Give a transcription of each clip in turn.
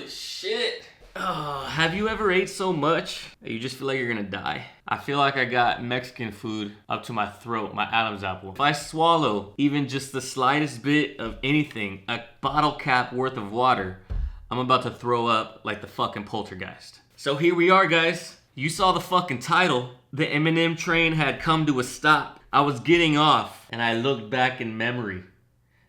Holy shit. Have you ever ate so much that you just feel like you're gonna die? I feel like I got Mexican food up to my throat, my Adam's apple. If I swallow even just the slightest bit of anything, a bottle cap worth of water, I'm about to throw up like the fucking poltergeist. So here we are, guys. You saw the fucking title. The Eminem train had come to a stop. I was getting off and I looked back in memory.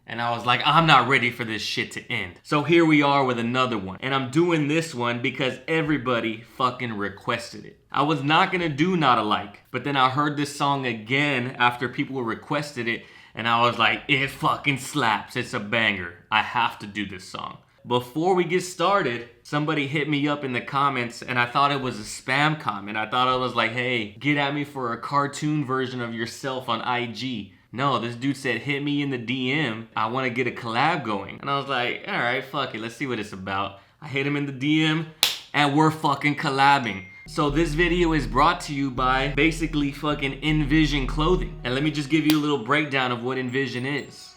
And I was like, I'm not ready for this shit to end. So here we are with another one. And I'm doing this one because everybody fucking requested it. I was not gonna do Not Alike, but then I heard this song again after people requested it. And I was like, it fucking slaps. It's a banger. I have to do this song. Before we get started, somebody hit me up in the comments and I thought it was a spam comment. I thought it was like, hey, get at me for a cartoon version of yourself on IG. No, this dude said, hit me in the DM. I want to get a collab going. And I was like, all right, fuck it. Let's see what it's about. I hit him in the DM and we're fucking collabing. So this video is brought to you by basically fucking NVZN clothing. And let me just give you a little breakdown of what NVZN is.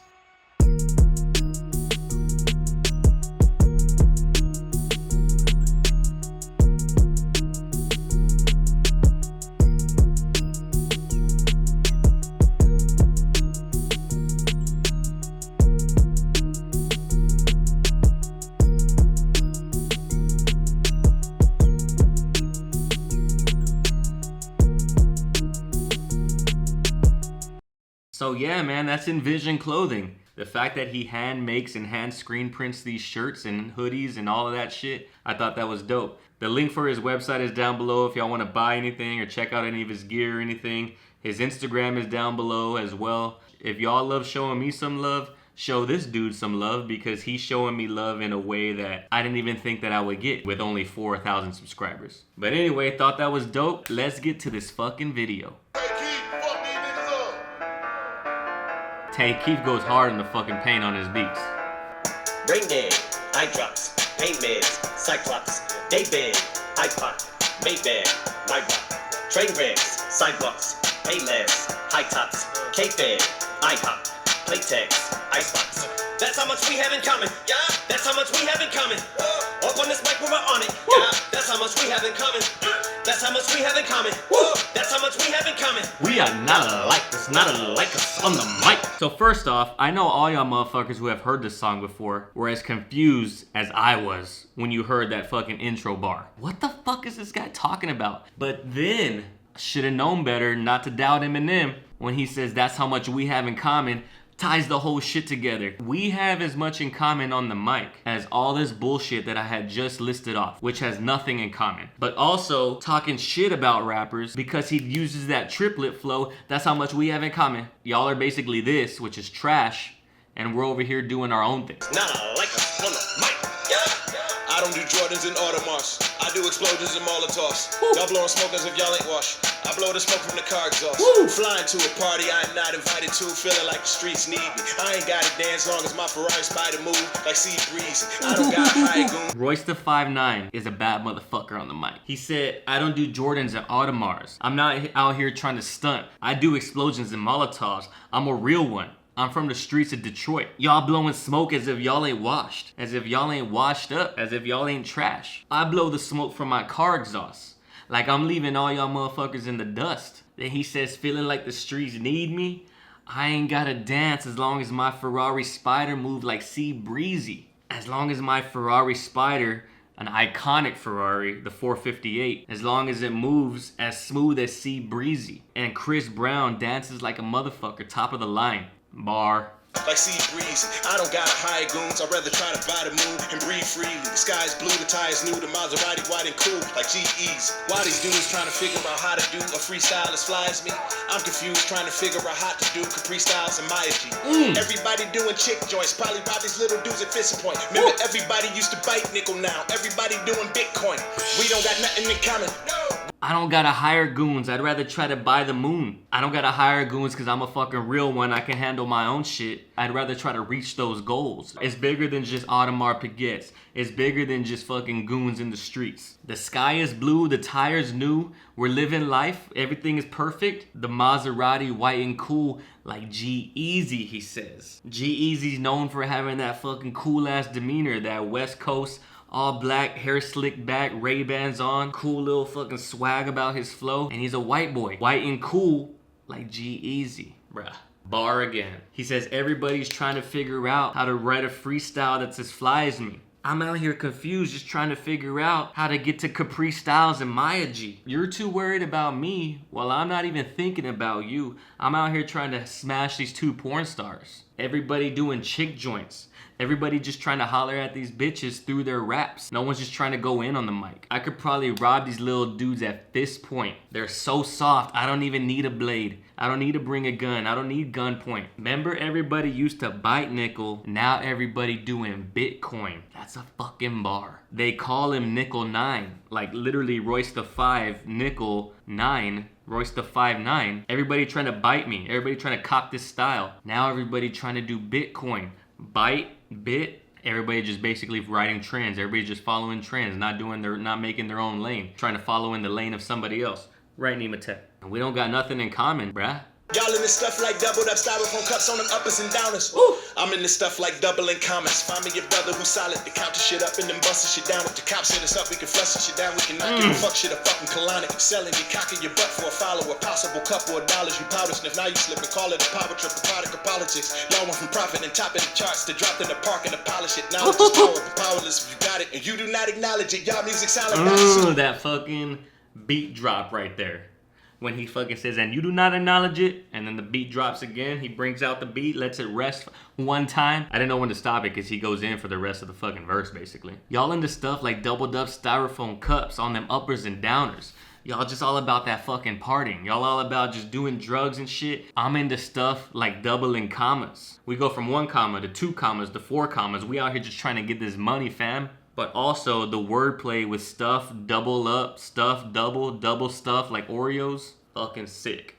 So yeah, man, that's NVZN clothing. The fact that he hand makes and hand screen prints these shirts and hoodies and all of that shit, I thought that was dope. The link for his website is down below if y'all want to buy anything or check out any of his gear or anything. His Instagram is down below as well. If y'all love showing me some love, show this dude some love because he's showing me love in a way that I didn't even think that I would get with only 4,000 subscribers. But anyway, thought that was dope. Let's get to this fucking video. Hey, Keith goes hard on the fucking paint on his beats. Brain dead, eye drops, pain meds, cyclops, day bed, iPod, Maybank, my rock, train wrecks, sidewalks, payless, high tops, K-Fed, IHOP, playtex, icebox. That's how much we have in common. Yeah, that's how much we have in common. Up on this mic, we're on it. Yeah, that's how much we have in common. That's how much we have in common. That's how much we have in common. We are not alike. It's not alike us on the mic. So first off, I know all y'all motherfuckers who have heard this song before were as confused as I was when you heard that fucking intro bar. What the fuck is this guy talking about? But then, I should have known better not to doubt Eminem when he says that's how much we have in common. Ties the whole shit together. We have as much in common on the mic as all this bullshit that I had just listed off, which has nothing in common. But also talking shit about rappers because he uses that triplet flow. That's how much we have in common. Y'all are basically this, which is trash, and we're over here doing our own thing. Not like us on the mic. I don't do Jordans and Audemars. I do explosions and Molotovs. Y'all blowing smoke as if y'all ain't washed. I blow the smoke from the car exhaust. Flying to a party I am not invited to, feeling like the streets need me. I ain't gotta dance long as my Ferrari spider move like sea breeze. I don't got high goon. Royce the 5'9" is a bad motherfucker on the mic. He said, I don't do Jordans and Audemars. I'm not out here trying to stunt. I do explosions and Molotovs. I'm a real one. I'm from the streets of Detroit. Y'all blowing smoke as if y'all ain't washed. As if y'all ain't washed up. As if y'all ain't trash. I blow the smoke from my car exhaust. Like I'm leaving all y'all motherfuckers in the dust. Then he says, feeling like the streets need me. I ain't gotta dance as long as my Ferrari Spider move like sea breezy. As long as my Ferrari Spider, an iconic Ferrari, the 458, as long as it moves as smooth as sea breezy. And Chris Brown dances like a motherfucker, top of the line. Bar. Like sea breeze, I don't got high goons. I'd rather try to buy the moon and breathe freely. The sky's blue, the tire's new, the Maserati white and cool, like GE's. Why these dudes trying to figure out how to do a freestyle as fly as me? I'm confused trying to figure out how to do Capri Styles and Maya G. Everybody doing chick joints, probably rob these little dudes at Fist Point. Remember, everybody used to bite nickel now. Everybody doing Bitcoin. We don't got nothing in common. I don't gotta hire goons. I'd rather try to buy the moon. I don't gotta hire goons because I'm a fucking real one. I can handle my own shit. I'd rather try to reach those goals. It's bigger than just Audemars Piguets. It's bigger than just fucking goons in the streets. The sky is blue. The tire's new. We're living life. Everything is perfect. The Maserati white and cool like G-Eazy, he says. G-Eazy's known for having that fucking cool ass demeanor. That West Coast all black, hair slicked back, Ray-Bans on, cool little fucking swag about his flow. And he's a white boy, white and cool like G-Eazy, bruh. Bar again. He says everybody's trying to figure out how to write a freestyle that's as fly as me. I'm out here confused just trying to figure out how to get to Capri Styles and Maya G. You're too worried about me while I'm not even thinking about you. I'm out here trying to smash these 2 porn stars. Everybody doing chick joints. Everybody just trying to holler at these bitches through their raps. No one's just trying to go in on the mic. I could probably rob these little dudes at this point. They're so soft, I don't even need a blade. I don't need to bring a gun. I don't need gunpoint. Remember, everybody used to bite nickel. Now everybody doing Bitcoin. That's a fucking bar. They call him Nickel 9. Like literally Royce the 5, Nickel 9. Royce the 5'9". Everybody trying to bite me. Everybody trying to cop this style. Now everybody trying to do Bitcoin. Bite, bit, everybody just basically riding trends. Everybody just following trends, not making their own lane, trying to follow in the lane of somebody else. Right, Nematech? We don't got nothing in common, bruh. Y'all in this stuff like doubled up styrofoam cups on them uppers and downers. Woo! I'm in this stuff like doubling comments. Find me your brother who's solid to count the shit up and then busting shit down. With the cops hit us up, we can flush the shit down. We can knock it, fuck shit, a fucking colonic. Selling you, cocking your butt for a follower. Possible couple of dollars, you powder sniff. Now you slip and call it a power trip, a product of politics. Y'all went from profit and top of the charts to dropped in the park and to polish it. Now it's just power, but powerless if you got it. And you do not acknowledge it. Y'all music sound like that fucking beat drop right there. When he fucking says, and you do not acknowledge it, and then the beat drops again, he brings out the beat, lets it rest one time. I didn't know when to stop it because he goes in for the rest of the fucking verse, basically. Y'all into stuff like doubled up styrofoam cups on them uppers and downers. Y'all just all about that fucking partying. Y'all all about just doing drugs and shit. I'm into stuff like doubling commas. We go from 1 comma to 2 commas to 4 commas. We out here just trying to get this money, fam. But also the wordplay with stuff, double up, stuff, double stuff like Oreos, fucking sick.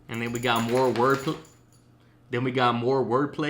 And then we got more wordplay.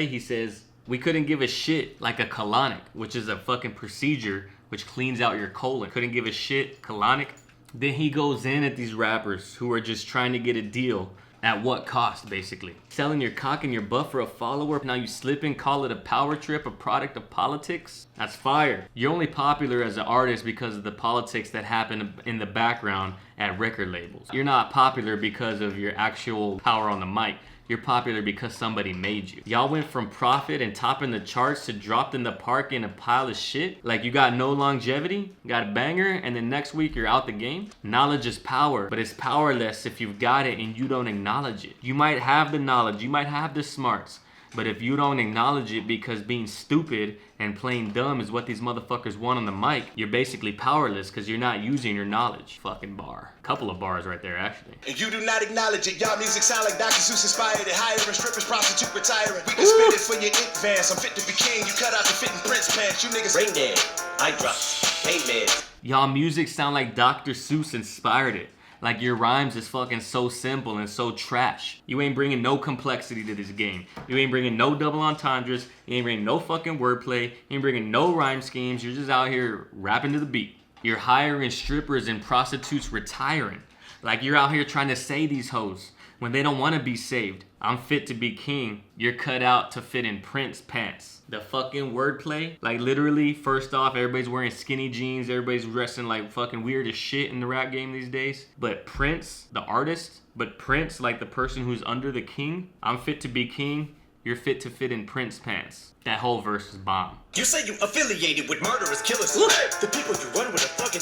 He says, we couldn't give a shit like a colonic, which is a fucking procedure which cleans out your colon. Couldn't give a shit, colonic. Then he goes in at these rappers who are just trying to get a deal. At what cost, basically? Selling your cock and your butt for a follower, now you slip and call it a power trip, a product of politics? That's fire. You're only popular as an artist because of the politics that happen in the background at record labels. You're not popular because of your actual power on the mic. You're popular because somebody made you. Y'all went from profit and topping the charts to dropped in the park in a pile of shit. Like you got no longevity, got a banger, and then next week you're out the game. Knowledge is power, but it's powerless if you've got it and you don't acknowledge it. You might have the knowledge, you might have the smarts, but if you don't acknowledge it because being stupid and playing dumb is what these motherfuckers want on the mic, you're basically powerless because you're not using your knowledge. Fucking bar. Couple of bars right there, actually. And you do not acknowledge it. Y'all music sound like Dr. Seuss inspired it. Hiring strippers, prostitute, retiring. We can spit it for your ink vans. I'm fit to be king. You cut out the fitting Prince pants. You niggas Brain dead, eye drops, pain meds. Y'all music sound like Dr. Seuss inspired it. Like your rhymes is fucking so simple and so trash. You ain't bringing no complexity to this game. You ain't bringing no double entendres. You ain't bringing no fucking wordplay. You ain't bringing no rhyme schemes. You're just out here rapping to the beat. You're hiring strippers and prostitutes retiring. Like you're out here trying to save these hoes when they don't want to be saved. I'm fit to be king. You're cut out to fit in Prince pants. The fucking wordplay, like literally, first off, everybody's wearing skinny jeans. Everybody's dressing like fucking weird as shit in the rap game these days. But Prince, the artist, but Prince, like the person who's under the king. I'm fit to be king. You're fit to fit in Prince pants. That whole verse is bomb. You say you affiliated with murderous killers. The people you run with are fucking,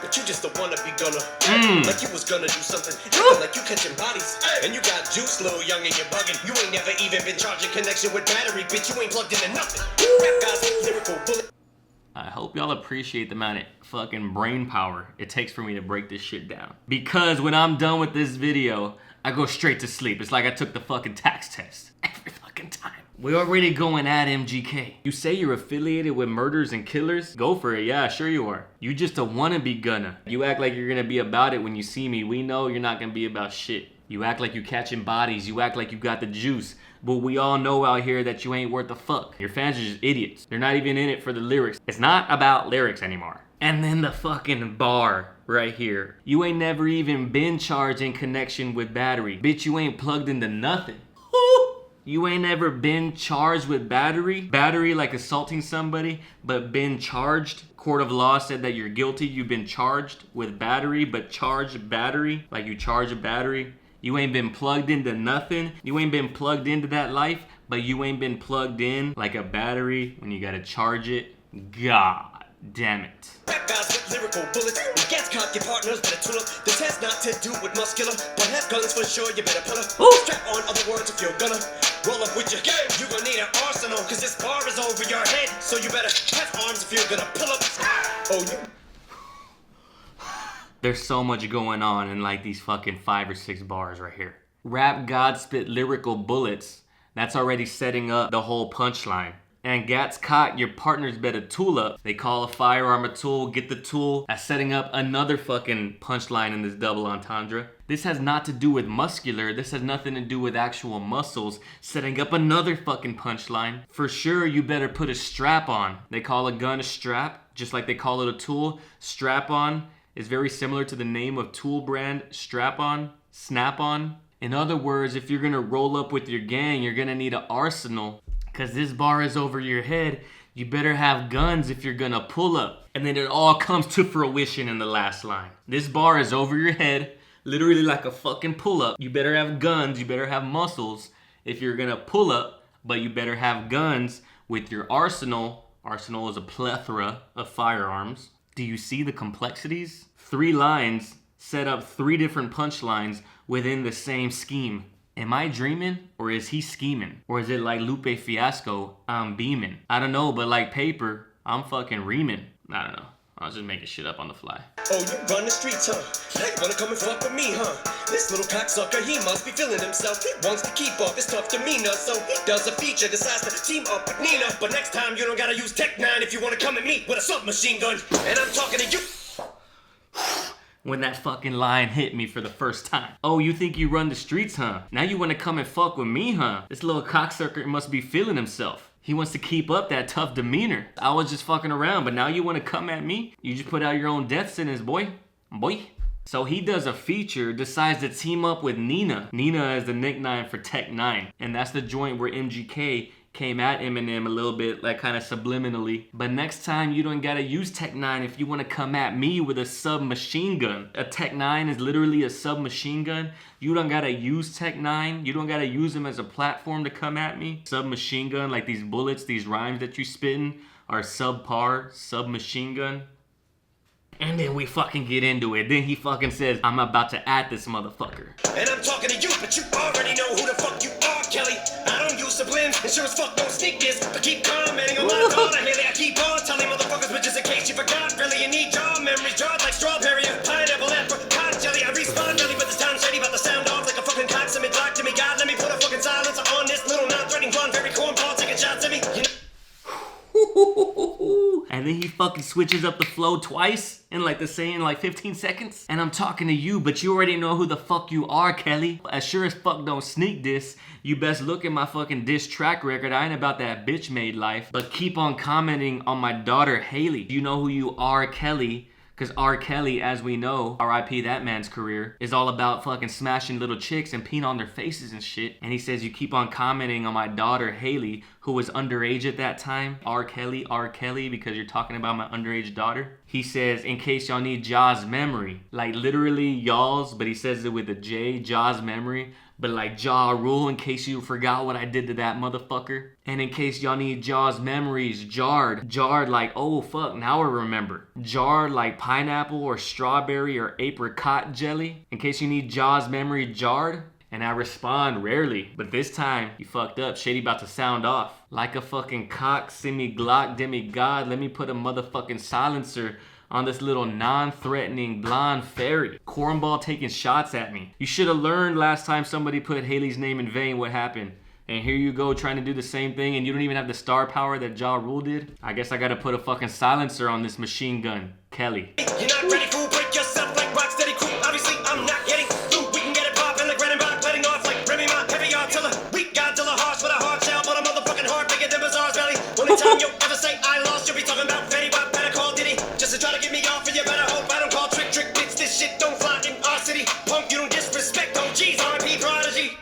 but you just don't wanna be gonna. Like you was gonna do something. Like you catching bodies. And you got juice, little young, and you're bugging. You ain't never even been charging connection with battery, bitch. You ain't plugged into nothing. Rap guys, lyrical bullet. I hope y'all appreciate the amount of fucking brain power it takes for me to break this shit down. Because when I'm done with this video, I go straight to sleep. It's like I took the fucking tax test every fucking time. We're already going at MGK. You say you're affiliated with murders and killers? Go for it, yeah, sure you are. You just a wannabe gunna. You act like you're gonna be about it when you see me. We know you're not gonna be about shit. You act like you catching bodies. You act like you got the juice. But we all know out here that you ain't worth a fuck. Your fans are just idiots. They're not even in it for the lyrics. It's not about lyrics anymore. And then the fucking bar right here. You ain't never even been charged in connection with battery. Bitch, you ain't plugged into nothing. You ain't ever been charged with battery? Battery like assaulting somebody, but been charged, Court of law said that you're guilty. You've been charged with battery, but charged battery, like you charge a battery. You ain't been plugged into nothing. You ain't been plugged into that life, but you ain't been plugged in like a battery when you gotta charge it. God damn it. Rap guys with lyrical bullets. When gas cock your partners better tune up. This has not to do with muscular, but have guns for sure. You better pull up. Strap on, other words, if you're gonna roll up with your game, you gonna need an arsenal, cause this bar is over your head. So you better have arms if you're gonna pull up. Oh, you. There's so much going on in like these fucking 5 or 6 bars right here. Rap God spit lyrical bullets. That's already setting up the whole punchline. And gats cock, your partners better tool up. They call a firearm a tool, get the tool. That's setting up another fucking punchline in this double entendre. This has not to do with muscular. This has nothing to do with actual muscles. Setting up another fucking punchline. For sure, you better put a strap on. They call a gun a strap, just like they call it a tool. Strap on is very similar to the name of tool brand, Strap-on, Snap-on. In other words, if you're gonna roll up with your gang, you're gonna need an arsenal. Cause this bar is over your head, you better have guns if you're gonna pull up. And then it all comes to fruition in the last line. This bar is over your head, literally like a fucking pull-up. You better have guns, you better have muscles if you're gonna pull up, but you better have guns with your arsenal. Arsenal is a plethora of firearms. Do you see the complexities? 3 lines set up 3 different punchlines within the same scheme. Am I dreaming or is he scheming? Or is it like Lupe Fiasco, I'm beaming? I don't know, but like paper, I'm fucking reaming. I don't know. I was just making shit up on the fly. Oh, you run the streets, huh? Now you wanna come and fuck with me, huh? This little cocksucker, he must be feeling himself. He wants to keep up his tough demeanor, so he does a feature, decides to team up with Nina. But next time you don't gotta use Tech 9 if you wanna come at me with a submachine gun. And I'm talking to you. When that fucking line hit me for the first time. Oh, you think you run the streets, huh? Now you wanna come and fuck with me, huh? This little cocksucker must be feeling himself. He wants to keep up that tough demeanor. I was just fucking around, but now you wanna come at me? You just put out your own death sentence, boy. So he does a feature, decides to team up with Nina. Nina is the nickname for Tech 9. And that's the joint where MGK came at Eminem a little bit, like kind of subliminally. But next time you don't gotta use Tech 9 if you wanna come at me with a submachine gun. A Tech 9 is literally a submachine gun. You don't gotta use Tech 9. You don't gotta use them as a platform to come at me. Submachine gun, like these bullets, these rhymes that you spitting are subpar, submachine gun. And then we fucking get into it. Then he fucking says, I'm about to at this motherfucker. And I'm talking to you, but you already know who the fuck you are, Kelly. I don't use sublims, and sure as fuck don't sneak this. But keep commenting on my daughter, Haley. I keep on telling motherfuckers, but just in case you forgot, really, you need jaw memories, jarred like strawberry, pineapple, apricot jelly. I respond jelly, but this time shady, about to sound off like a fucking cock. Send me block to me, God, let me put a fucking silencer on this little non-threatening blonde, very cornball, taking shots at me. You know? And then he fucking switches up the flow twice in like the same like 15 seconds. And I'm talking to you, but you already know who the fuck you are, Kelly. As sure as fuck don't sneak this. You best look at my fucking diss track record. I ain't about that bitch made life. But keep on commenting on my daughter, Haley. You know who you are, Kelly. Because R. Kelly, as we know, R.I.P. that man's career, is all about fucking smashing little chicks and peeing on their faces and shit. And he says, you keep on commenting on my daughter, Haley, who was underage at that time. R. Kelly, because you're talking about my underage daughter. He says, in case y'all need Ja's memory. Like literally y'all's, but he says it with a J, Ja's memory. But like Ja Rule, in case you forgot what I did to that motherfucker. And in case y'all need Ja's memories, jarred. Jarred like, oh fuck, now I remember. Jarred like pineapple or strawberry or apricot jelly. In case you need Ja's memory, jarred. And I respond rarely. But this time, you fucked up. Shady about to sound off. Like a fucking cock, semi-glock, demigod. Let me put a motherfucking silencer on this little non-threatening blonde fairy. Cornball taking shots at me. You should have learned last time somebody put Haley's name in vain what happened. And here you go trying to do the same thing and you don't even have the star power that Ja Rule did. I guess I gotta put a fucking silencer on this machine gun. Kelly. You're not ready, fool. Break yourself like Rocksteady Crew. Obviously, I'm not getting through. We can get it poppin' like Red and Rock, letting off like Remy Ma. Heavy artiller. Weak Godzilla, harsh with a hard shell, but a motherfucking heart bigger than Bazaar's belly. Only time you'll ever say I lost, you'll be talking about Fetty Wap. Better call Diddy. Just to try to get me off, and you better hope I don't call trick bitch. This shit don't fly in our city. Punk, you don't disrespect OGs. R.I.P. Prodigy.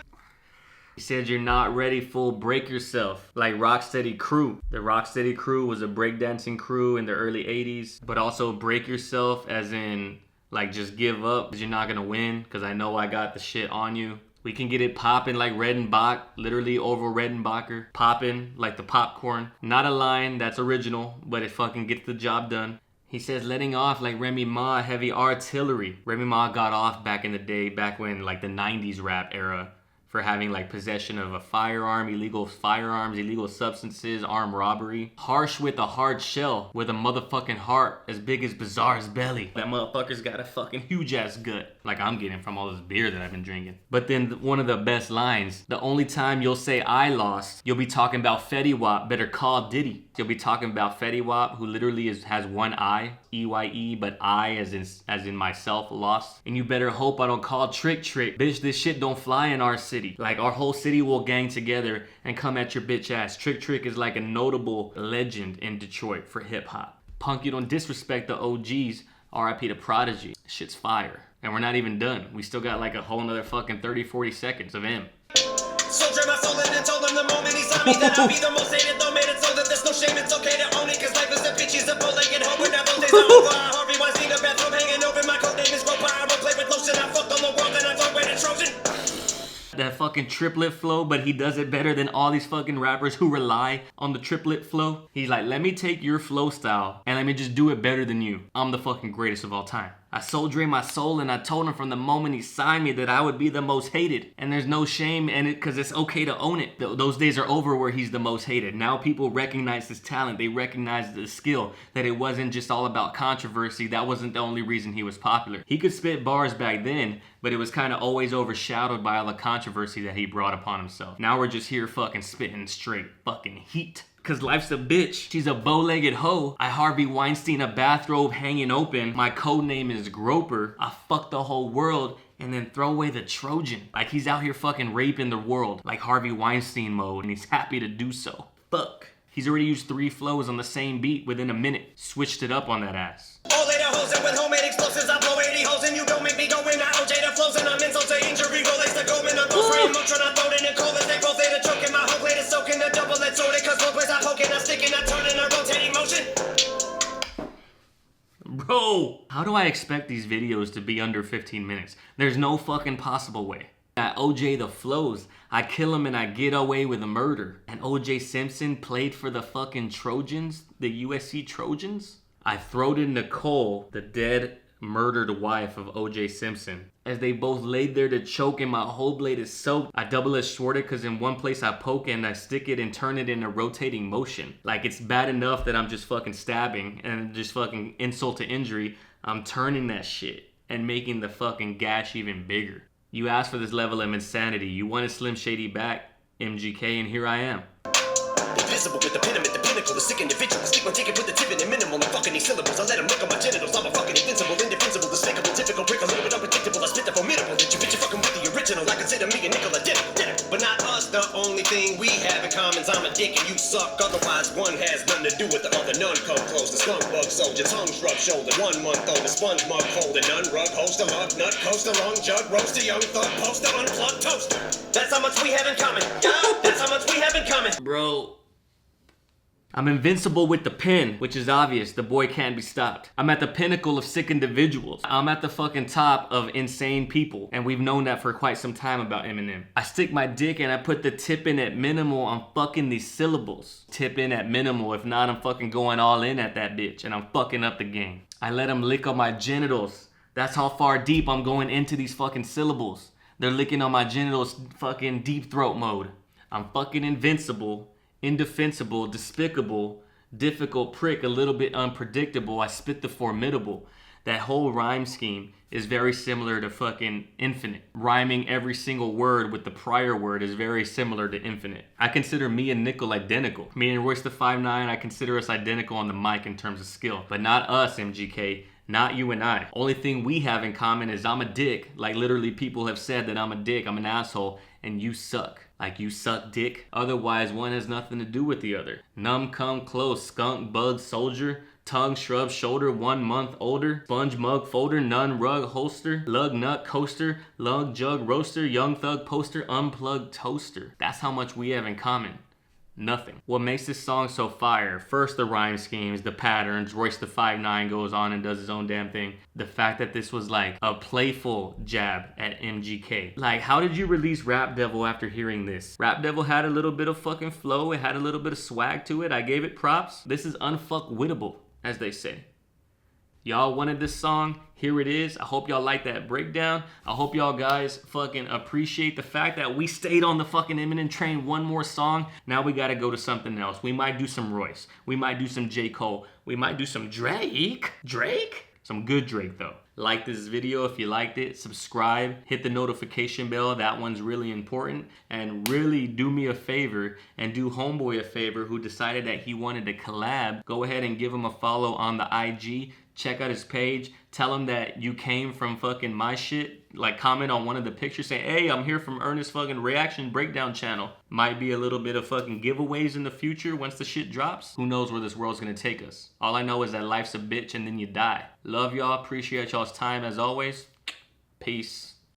He said you're not ready, fool, break yourself. Like Rocksteady Crew. The Rocksteady Crew was a breakdancing crew in the early 80s. But also break yourself as in, like, just give up because you're not gonna win because I know I got the shit on you. We can get it popping like Redenbach, literally over Redenbacher. Popping like the popcorn. Not a line that's original, but it fucking gets the job done. He says letting off like Remy Ma, heavy artillery. Remy Ma got off back in the day, back when like the 90s rap era, for having like possession of a firearm, illegal firearms, illegal substances, armed robbery. Harsh with a hard shell, with a motherfucking heart as big as Bizarre's belly. That motherfucker's got a fucking huge ass gut, like I'm getting from all this beer that I've been drinking. But then one of the best lines, the only time you'll say I lost, you'll be talking about Fetty Wap, better call Diddy. You'll be talking about Fetty Wap, who literally has one eye, EYE, but I as in myself lost. And you better hope I don't call Trick. Bitch, this shit don't fly in our city. Like our whole city will gang together and come at your bitch ass. Trick is like a notable legend in Detroit for hip hop. Punk, you don't disrespect the OGs. RIP to Prodigy. Shit's fire. And we're not even done. We still got like a whole nother fucking 30-40 seconds of him. Soldier my soul in and told him the moment he saw me that I'll be the most hated, though made it so that there's no shame, it's okay to own it, cause life is a bitch, he's a bullet, and hope when that both days are over. Harvey Weinstein, a bathroom hanging over, my code name is Ropa, I will play with lotion, I fucked on the world and I fuck with a Trojan. That fucking triplet flow, but he does it better than all these fucking rappers who rely on the triplet flow. He's like, let me take your flow style and let me just do it better than you. I'm the fucking greatest of all time. I soul drained my soul and I told him from the moment he signed me that I would be the most hated. And there's no shame in it because it's okay to own it. Those days are over where he's the most hated. Now people recognize his talent. They recognize the skill, that it wasn't just all about controversy. That wasn't the only reason he was popular. He could spit bars back then, but it was kind of always overshadowed by all the controversy that he brought upon himself. Now we're just here fucking spitting straight fucking heat. Cause life's a bitch. She's a bow-legged hoe. I Harvey Weinstein a bathrobe hanging open. My code name is Groper. I fuck the whole world and then throw away the Trojan. Like he's out here fucking raping the world. Like Harvey Weinstein mode, and he's happy to do so. Fuck. He's already used 3 flows on the same beat within a minute. Switched it up on that ass. All later hoes and with homemade explosives, I blow 80 hoes and you don't make me go in. I OJ the flows and I'm insult to injury. Relates to Goldman, I'm both free. Motron, I throw it in the cold as they both later choking. My whole plate is soaking, the double-edged sword. Cause both ways I poke and I stick and I turn in a rotating motion. Bro, how do I expect these videos to be under 15 minutes? There's no fucking possible way. I OJ the flows. I kill him and I get away with a murder. And OJ Simpson played for the fucking Trojans, the USC Trojans. I throwed in Nicole, the dead, murdered wife of OJ Simpson. As they both laid there to choke and my whole blade is soaked, I double-edged sword it because in one place I poke and I stick it and turn it in a rotating motion. Like it's bad enough that I'm just fucking stabbing and just fucking insult to injury. I'm turning that shit and making the fucking gash even bigger. You asked for this level of insanity. You wanted Slim Shady back, MGK, and here I am. Invisible with the pyramid, the pinnacle, the sick individual. Stick my ticket with the tip and minimal. I'm fucking these syllables. I let them look at my genitals. I'm a fucking invincible, indefensible, despicable, typical, prick, a little bit unpredictable. I spit the formidable. That you bitch, you fucking with the original. I consider me and Nickel identical. But not us, the only thing we have in common is I'm a dick and you suck. Otherwise, one has nothing to do with the other. None come close. The skunk bug soldier, tongue shrub shoulder. 1 month old, the sponge mug holder. None rug, host a lug, nut, coaster, long jug, roaster, young thug, poster, unplugged toaster. That's how much we have in common. Yeah, that's how much we have in common. Bro. I'm invincible with the pen, which is obvious. The boy can't be stopped. I'm at the pinnacle of sick individuals. I'm at the fucking top of insane people. And we've known that for quite some time about Eminem. I stick my dick and I put the tip in at minimal on fucking these syllables. Tip in at minimal. If not, I'm fucking going all in at that bitch. And I'm fucking up the game. I let him lick on my genitals. That's how far deep I'm going into these fucking syllables. They're licking on my genitals, fucking deep throat mode. I'm fucking invincible. Indefensible, despicable, difficult prick, a little bit unpredictable. I spit the formidable. That whole rhyme scheme is very similar to fucking Infinite. Rhyming every single word with the prior word is very similar to Infinite. I consider me and Nickel identical. Me and Royce the 5'9", I consider us identical on the mic in terms of skill. But not us, MGK. Not you and I. Only thing we have in common is I'm a dick. Like literally people have said that I'm a dick, I'm an asshole, and you suck. Like you suck dick. Otherwise one has nothing to do with the other. Numb, come close, skunk, bug, soldier. tongue, shrub, shoulder, 1 month older, sponge, mug, folder, none, rug, holster, lug, nut, coaster, lug, jug, roaster, young thug, poster, unplugged toaster. That's how much we have in common. Nothing. What makes this song so fire? First, the rhyme schemes, the patterns. Royce the 5'9" goes on and does his own damn thing. The fact that this was like a playful jab at MGK. Like, how did you release Rap Devil after hearing this? Rap Devil had a little bit of fucking flow. It had a little bit of swag to it. I gave it props. This is unfuckwittable, as they say. Y'all wanted this song, here it is. I hope y'all like that breakdown. I hope y'all guys fucking appreciate the fact that we stayed on the fucking Eminem train one more song. Now we gotta go to something else. We might do some Royce. We might do some J. Cole. We might do some Drake. Drake? Some good Drake though. Like this video if you liked it. Subscribe. Hit the notification bell. That one's really important. And really do me a favor and do Homeboy a favor who decided that he wanted to collab. Go ahead and give him a follow on the IG. Check out his page. Tell him that you came from fucking my shit. Like, comment on one of the pictures saying, hey, I'm here from Ernest fucking Reaction Breakdown channel. Might be a little bit of fucking giveaways in the future once the shit drops. Who knows where this world's gonna take us. All I know is that life's a bitch and then you die. Love y'all. Appreciate y'all's time as always. Peace.